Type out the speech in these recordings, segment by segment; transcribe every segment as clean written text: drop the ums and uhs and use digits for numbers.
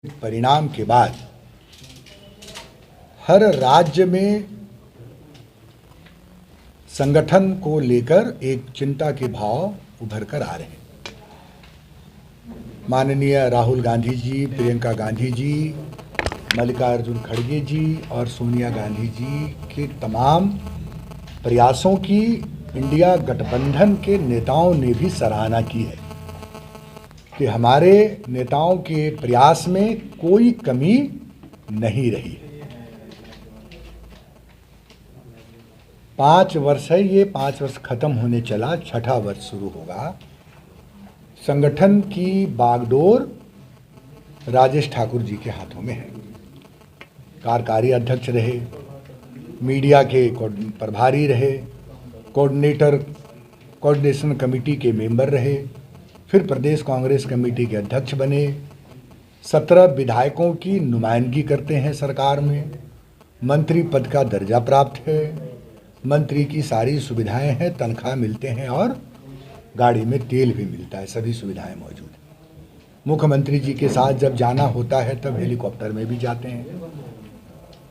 परिणाम के बाद हर राज्य में संगठन को लेकर एक चिंता के भाव उभर कर आ रहे हैं। माननीय राहुल गांधी जी, प्रियंका गांधी जी, मल्लिकार्जुन खड़गे जी और सोनिया गांधी जी के तमाम प्रयासों की इंडिया गठबंधन के नेताओं ने भी सराहना की है कि हमारे नेताओं के प्रयास में कोई कमी नहीं रही है। 5 वर्ष है, ये 5 वर्ष खत्म होने चला, 6ठा वर्ष शुरू होगा। संगठन की बागडोर राजेश ठाकुर जी के हाथों में है। कार्यकारी अध्यक्ष रहे, मीडिया के प्रभारी रहे, कोऑर्डिनेशन कमेटी के मेंबर रहे, फिर प्रदेश कांग्रेस कमेटी के अध्यक्ष बने, 17 विधायकों की नुमाइंदगी करते हैं सरकार में, मंत्री पद का दर्जा प्राप्त है, मंत्री की सारी सुविधाएं हैं, तनख्वाह मिलते हैं और गाड़ी में तेल भी मिलता है, सभी सुविधाएं मौजूद हैं। मुख्यमंत्री जी के साथ जब जाना होता है तब हेलीकॉप्टर में भी जाते हैं,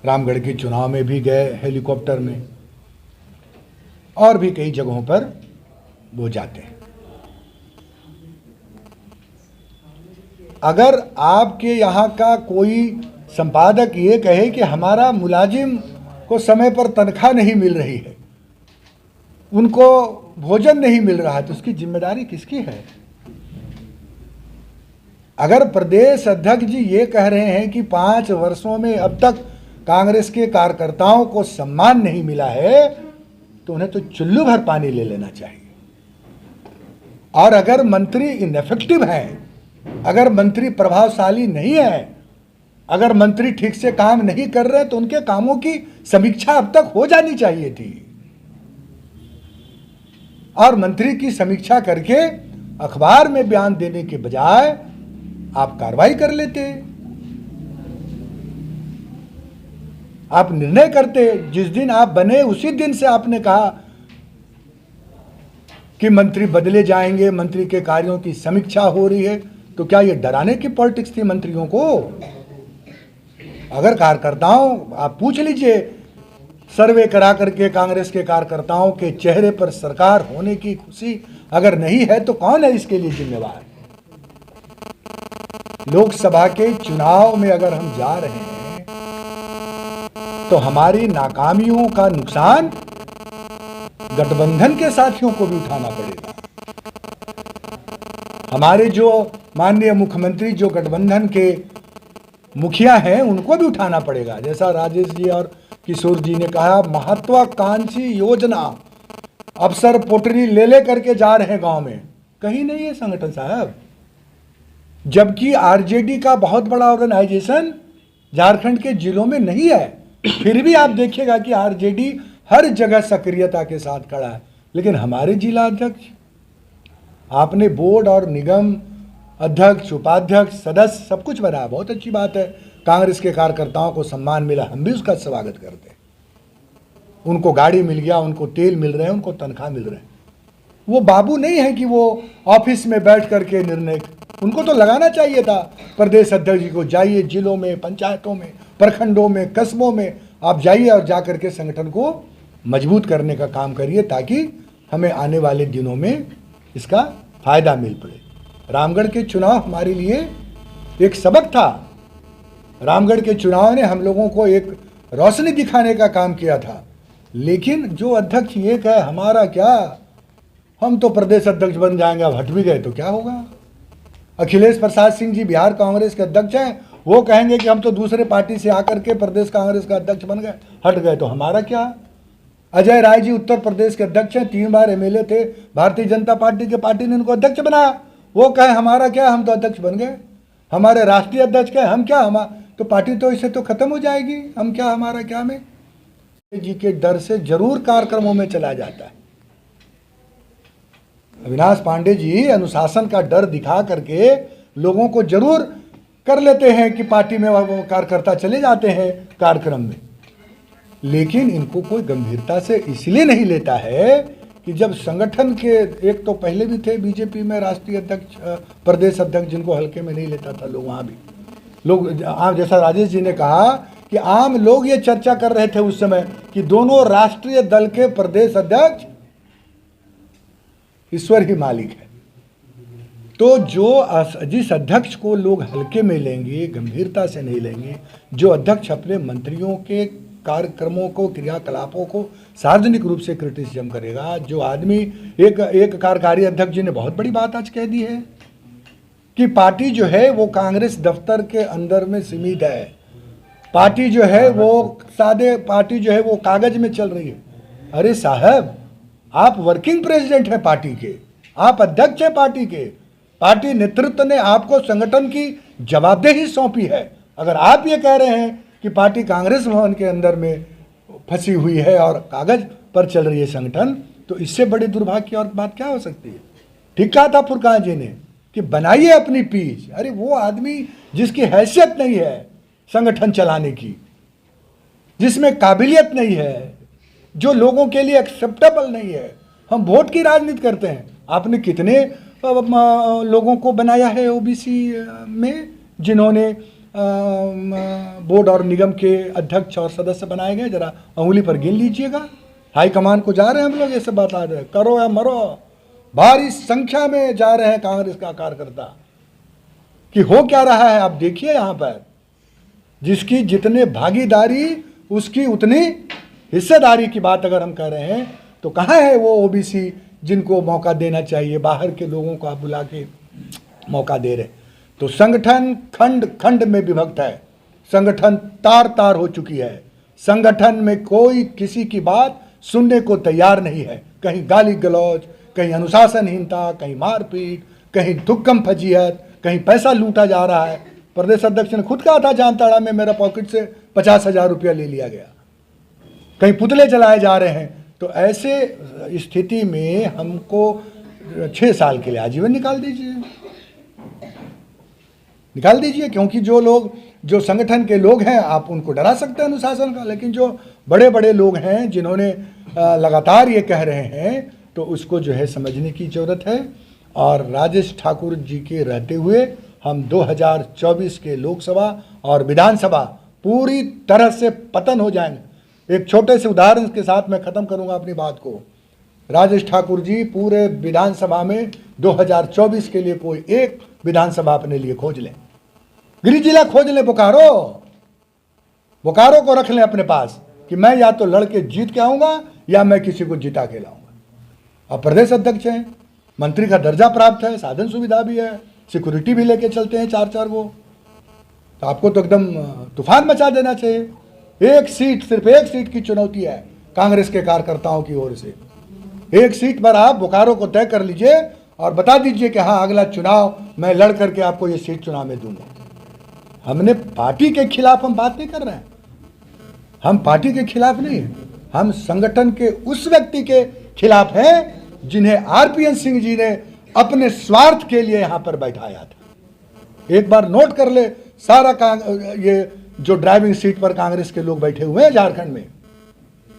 रामगढ़ के चुनाव में भी गए हेलीकॉप्टर में, और भी कई जगहों पर वो जाते हैं। अगर आपके यहाँ का कोई संपादक ये कहे कि हमारा मुलाजिम को समय पर तनख्वाह नहीं मिल रही है, उनको भोजन नहीं मिल रहा है, तो उसकी जिम्मेदारी किसकी है? अगर प्रदेश अध्यक्ष जी ये कह रहे हैं कि 5 वर्षों में अब तक कांग्रेस के कार्यकर्ताओं को सम्मान नहीं मिला है, तो उन्हें तो चुल्लू भर पानी ले लेना चाहिए। और अगर मंत्री इनएफेक्टिव हैं, अगर मंत्री प्रभावशाली नहीं है, अगर मंत्री ठीक से काम नहीं कर रहे, तो उनके कामों की समीक्षा अब तक हो जानी चाहिए थी, और मंत्री की समीक्षा करके अखबार में बयान देने के बजाय आप कार्रवाई कर लेते, आप निर्णय करते। जिस दिन आप बने उसी दिन से आपने कहा कि मंत्री बदले जाएंगे, मंत्री के कार्यों की समीक्षा हो रही है। तो क्या ये डराने की पॉलिटिक्स थी मंत्रियों को? अगर कार्यकर्ताओं, आप पूछ लीजिए, सर्वे करा करके कांग्रेस के कार्यकर्ताओं के चेहरे पर सरकार होने की खुशी अगर नहीं है तो कौन है इसके लिए जिम्मेवार? लोकसभा के चुनाव में अगर हम जा रहे हैं तो हमारी नाकामियों का नुकसान गठबंधन के साथियों को भी उठाना पड़ेगा। हमारे जो माननीय मुख्यमंत्री जो गठबंधन के मुखिया हैं, उनको भी उठाना पड़ेगा। जैसा राजेश जी और किशोर जी ने कहा, महत्वाकांक्षी योजना अफसर पोटरी ले करके जा रहे हैं गांव में, कहीं नहीं है संगठन साहब। जबकि आरजेडी का बहुत बड़ा ऑर्गेनाइजेशन झारखंड के जिलों में नहीं है, फिर भी आप देखिएगा कि आरजेडी हर जगह सक्रियता के साथ खड़ा है। लेकिन हमारे जिला अध्यक्ष, आपने बोर्ड और निगम अध्यक्ष, उपाध्यक्ष, सदस्य सब कुछ बनाया, बहुत अच्छी बात है। कांग्रेस के कार्यकर्ताओं को सम्मान मिला, हम भी उसका स्वागत करते हैं। उनको गाड़ी मिल गया, उनको तेल मिल रहे हैं, उनको तनख्वाह मिल रहे हैं। वो बाबू नहीं है कि वो ऑफिस में बैठ करके निर्णय, उनको तो लगाना चाहिए था। प्रदेश अध्यक्ष जी को जाइए, जिलों में, पंचायतों में, प्रखंडों में, कस्बों में आप जाइए और जा करके संगठन को मजबूत करने का काम करिए, ताकि हमें आने वाले दिनों में इसका फायदा मिल पड़े। रामगढ़ के चुनाव हमारे लिए एक सबक था। रामगढ़ के चुनाव ने हम लोगों को एक रोशनी दिखाने का काम किया था। लेकिन जो अध्यक्ष ये कहे हमारा क्या, हम तो प्रदेश अध्यक्ष बन जाएंगे, अब हट भी गए तो क्या होगा? अखिलेश प्रसाद सिंह जी बिहार कांग्रेस के अध्यक्ष हैं, वो कहेंगे कि हम तो दूसरे पार्टी से आकर के प्रदेश कांग्रेस का अध्यक्ष बन गए, हट गए तो हमारा क्या? अजय राय जी उत्तर प्रदेश के अध्यक्ष हैं, 3 बार एमएलए थे, भारतीय जनता पार्टी के पार्टी ने उनको अध्यक्ष बनाया, वो कहे हमारा क्या, हम तो अध्यक्ष बन गए। हमारे राष्ट्रीय अध्यक्ष कहे हम क्या, तो पार्टी तो इससे तो खत्म हो जाएगी, हम क्या, हमारा क्या में जी के डर से जरूर कार्यक्रमों में चला जाता है। अविनाश पांडे जी अनुशासन का डर दिखा करके लोगों को जरूर कर लेते हैं कि पार्टी में वो कार्यकर्ता चले जाते हैं कार्यक्रम में, लेकिन इनको कोई गंभीरता से इसलिए नहीं लेता है कि जब संगठन के, एक तो पहले भी थे बीजेपी में राष्ट्रीय अध्यक्ष, प्रदेश अध्यक्ष, जिनको हल्के में नहीं लेता था लोग, वहाँ भी लोग आम, जैसा राजेश जी ने कहा कि आम लोग ये चर्चा कर रहे थे उस समय कि दोनों राष्ट्रीय दल के प्रदेश अध्यक्ष ईश्वर ही मालिक है। तो जिस अध्यक्ष को लोग हल्के में लेंगे, गंभीरता से नहीं लेंगे, जो अध्यक्ष अपने मंत्रियों के कार्यक्रमों को, क्रियाकलापों को सार्वजनिक रूप से क्रिटिसिज्म करेगा, जो आदमी एक कार्यकारी अध्यक्ष जी ने बहुत बड़ी बात आज कह दी है कि पार्टी जो है वो कांग्रेस दफ्तर के अंदर में सीमित है, पार्टी जो है वो पार्टी जो है वो कागज में चल रही है। अरे साहब, आप वर्किंग प्रेसिडेंट हैं पार्टी के, आप अध्यक्ष हैं पार्टी के, पार्टी नेतृत्व ने आपको संगठन की जवाबदेही सौंपी है। अगर आप ये कह रहे हैं कि पार्टी कांग्रेस भवन के अंदर में फंसी हुई है और कागज पर चल रही है संगठन, तो इससे बड़ी दुर्भाग्य की और बात क्या हो सकती है। ठीक कहा था फुरकान जी ने कि बनाइए अपनी पीच। अरे वो आदमी जिसकी हैसियत नहीं है संगठन चलाने की, जिसमें काबिलियत नहीं है, जो लोगों के लिए एक्सेप्टेबल नहीं है, हम वोट की राजनीति करते हैं। आपने कितने लोगों को बनाया है ओबीसी में, जिन्होंने बोर्ड और निगम के अध्यक्ष और सदस्य बनाए गए, जरा उंगली पर गिन लीजिएगा। हाईकमान को जा रहे हैं हम लोग, ये सब बात आ रहे, करो या मरो, भारी संख्या में जा रहे हैं कांग्रेस का कार्यकर्ता। कि हो क्या रहा है आप देखिए, यहाँ पर जिसकी जितने भागीदारी उसकी उतनी हिस्सेदारी की बात अगर हम कर रहे हैं, तो कहाँ है वो ओबीसी जिनको मौका देना चाहिए। बाहर के लोगों को आप बुला के मौका दे रहे। तो संगठन खंड खंड में विभक्त है, संगठन तार तार हो चुकी है, संगठन में कोई किसी की बात सुनने को तैयार नहीं है। कहीं गाली गलौज, कहीं अनुशासनहीनता, कहीं मारपीट, कहीं दुक्कम फजीहत, कहीं पैसा लूटा जा रहा है। प्रदेश अध्यक्ष ने खुद कहा था जामताड़ा में मेरा पॉकेट से 50,000 रुपया ले लिया गया, कहीं पुतले जलाए जा रहे हैं। तो ऐसे स्थिति में हमको 6 साल के लिए आजीवन निकाल दीजिए, क्योंकि जो संगठन के लोग हैं आप उनको डरा सकते हैं अनुशासन का, लेकिन जो बड़े बड़े लोग हैं जिन्होंने लगातार ये कह रहे हैं, तो उसको जो है समझने की ज़रूरत है। और राजेश ठाकुर जी के रहते हुए हम 2024 के लोकसभा और विधानसभा पूरी तरह से पतन हो जाएंगे। एक छोटे से उदाहरण के साथ मैं ख़त्म करूंगा अपनी बात को। राजेश ठाकुर जी पूरे विधानसभा में 2024 के लिए कोई एक विधानसभा अपने लिए खोज लें, गृह जिला खोज लें, बोकारो को रख लें अपने पास कि मैं या तो लड़के जीत के आऊँगा या मैं किसी को जिता के लाऊंगा। अब प्रदेश अध्यक्ष हैं, मंत्री का दर्जा प्राप्त है, साधन सुविधा भी है, सिक्योरिटी भी लेके चलते हैं 4-4 वो, तो आपको तो एकदम तूफान मचा देना चाहिए। सिर्फ एक सीट की चुनौती है कांग्रेस के कार्यकर्ताओं की ओर से। एक सीट पर आप बोकारो को तय कर लीजिए और बता दीजिए कि हाँ अगला चुनाव मैं लड़ करके आपको ये सीट चुनाव में दूंगा। हमने पार्टी के खिलाफ हम बात नहीं कर रहे हैं, हम पार्टी के खिलाफ नहीं है, हम संगठन के उस व्यक्ति के खिलाफ हैं जिन्हें आरपीएन सिंह जी ने अपने स्वार्थ के लिए यहां पर बैठाया था। एक बार नोट कर ले, सारा ये जो ड्राइविंग सीट पर कांग्रेस के लोग बैठे हुए हैं झारखंड में,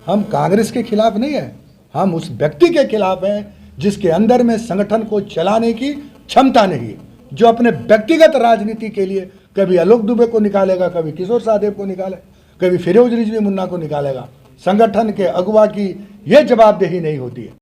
हम कांग्रेस के खिलाफ नहीं है, हम उस व्यक्ति के खिलाफ हैं जिसके अंदर में संगठन को चलाने की क्षमता नहीं है, जो अपने व्यक्तिगत राजनीति के लिए कभी आलोक दुबे को निकालेगा, कभी किशोर साहदेव को निकालेगा, कभी फिरोज रिजवी मुन्ना को निकालेगा। संगठन के अगुवा की यह जवाबदेही नहीं होती है।